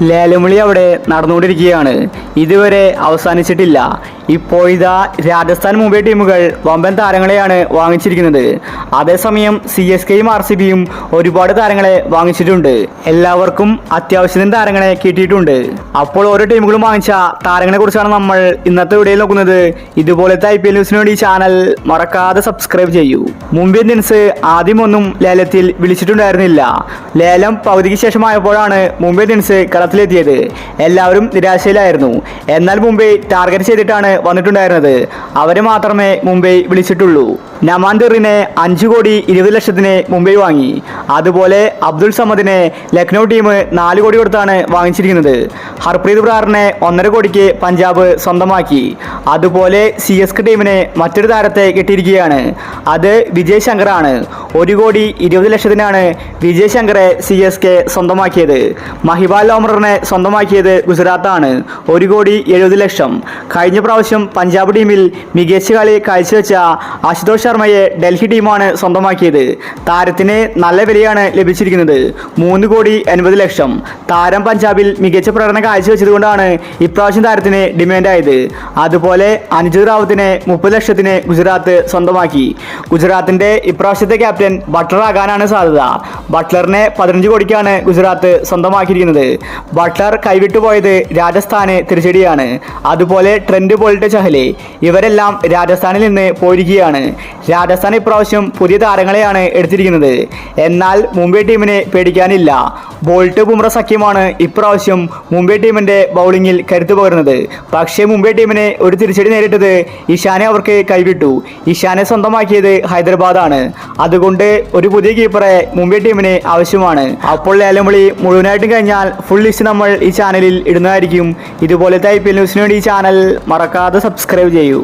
ലേലവിളി അവിടെ നടന്നുകൊണ്ടിരിക്കുകയാണ്. ഇതുവരെ അവസാനിച്ചിട്ടില്ല. ഇപ്പോഴിതാ രാജസ്ഥാൻ മുംബൈ ടീമുകൾ വമ്പൻ താരങ്ങളെയാണ് വാങ്ങിച്ചിരിക്കുന്നത്. അതേസമയം CSKയും RCBയും ഒരുപാട് താരങ്ങളെ വാങ്ങിച്ചിട്ടുണ്ട്. എല്ലാവർക്കും അത്യാവശ്യം താരങ്ങളെ കിട്ടിയിട്ടുണ്ട്. അപ്പോൾ ഓരോ ടീമുകളും വാങ്ങിച്ച താരങ്ങളെ കുറിച്ചാണ് നമ്മൾ ഇന്നത്തെ വീഡിയോയിൽ നോക്കുന്നത്. ഇതുപോലത്തെ IPL ന്യൂസിന് വേണ്ടി ചാനൽ മറക്കാതെ സബ്സ്ക്രൈബ് ചെയ്യൂ. മുംബൈ ഇന്ത്യൻസ് ആദ്യമൊന്നും ലേലത്തിൽ വിളിച്ചിട്ടുണ്ടായിരുന്നില്ല. ലേലം പകുതിക്ക് ശേഷമായപ്പോഴാണ് മുംബൈ ഇന്ത്യൻസ് കളത്തിലെത്തിയത്. എല്ലാവരും നിരാശയിലായിരുന്നു. എന്നാൽ മുംബൈ ടാർഗറ്റ് ചെയ്തിട്ടാണ് വന്നിട്ടുണ്ടായിരുന്നത്. അവരെ മാത്രമേ മുംബൈ വിളിച്ചിട്ടുള്ളൂ. നമാൻ ദിറിനെ 5,20,00,000 മുംബൈ വാങ്ങി. അതുപോലെ അബ്ദുൾ സമദിനെ ലക്നൗ ടീം 4 കോടി കൊടുത്താണ് വാങ്ങിച്ചിരിക്കുന്നത്. ഹർപ്രീത് ബ്രാറിനെ 1.5 കോടിക്ക് പഞ്ചാബ് സ്വന്തമാക്കി. അതുപോലെ CSK ടീമിനെ മറ്റൊരു താരത്തെ കിട്ടിയിരിക്കുകയാണ്. അത് വിജയ് ശങ്കറാണ്. 1,20,00,000 വിജയ് ശങ്കറെ CSK സ്വന്തമാക്കിയത്. മഹിബാൽ ലോമറിനെ സ്വന്തമാക്കിയത് ഗുജറാത്താണ്. 1,70,00,000. കഴിഞ്ഞ പ്രാവശ്യം പഞ്ചാബ് ടീമിൽ മികച്ച കളി കാഴ്ചവെച്ച അശുതോഷ് ശർമ്മയെ ഡൽഹി ടീമാണ് സ്വന്തമാക്കിയത്. താരത്തിന് നല്ല വിലയാണ് ലഭിച്ചിരിക്കുന്നത്. 3,80,00,000. താരം പഞ്ചാബിൽ മികച്ച പ്രകടനം കാഴ്ചവെച്ചതുകൊണ്ടാണ് ഇപ്രാവശ്യം താരത്തിന് ഡിമാൻഡായത്. അതുപോലെ അനുജിത് റാവത്തിനെ 30 ലക്ഷത്തിന് ഗുജറാത്ത് സ്വന്തമാക്കി. ഗുജറാത്തിന്റെ ഇപ്രാവശ്യത്തെ ക്യാപ്റ്റൻ ബട്ട്ലർ ആകാനാണ് സാധ്യത. ബട്ട്ലറിനെ 15 കോടിക്കാണ് ഗുജറാത്ത് സ്വന്തമാക്കിയിരിക്കുന്നത്. ബട്ട്ലർ കൈവിട്ടുപോയത് രാജസ്ഥാന് തിരിച്ചടിയാണ്. അതുപോലെ ട്രെൻഡ് ബോൾട്ട്, ചഹലെ ഇവരെല്ലാം രാജസ്ഥാനിൽ നിന്ന് പോയിരിക്കുകയാണ്. രാജസ്ഥാൻ ഇപ്രാവശ്യം പുതിയ താരങ്ങളെയാണ് എടുത്തിരിക്കുന്നത്. എന്നാൽ മുംബൈ ടീമിനെ പേടിക്കാനില്ല. ബോൾട്ട് ബുംറ സഖ്യമാണ് ഇപ്രാവശ്യം മുംബൈ ടീമിന്റെ ബൗളിങ്ങിൽ കരുത്തു പകരുന്നത്. പക്ഷേ മുംബൈ ടീമിനെ ഒരു തിരിച്ചടി നേരിട്ടത് ഇഷാനെ അവർക്ക് കൈവിട്ടു. ഇഷാനെ സ്വന്തമാക്കിയത് ഹൈദരാബാദാണ്. അതുകൊണ്ട് ഒരു പുതിയ കീപ്പറെ മുംബൈ ടീമിന് ആവശ്യമാണ്. അപ്പോൾ ലേലംവിളി മുഴുവനായിട്ടും കഴിഞ്ഞാൽ ഫുൾ ലിസ്റ്റ് നമ്മൾ ഈ ചാനലിൽ ഇടുന്നതായിരിക്കും. ഇതുപോലത്തെ IPL ന്യൂസിന് വേണ്ടി ഈ ചാനൽ മറക്കാതെ സബ്സ്ക്രൈബ് ചെയ്യൂ.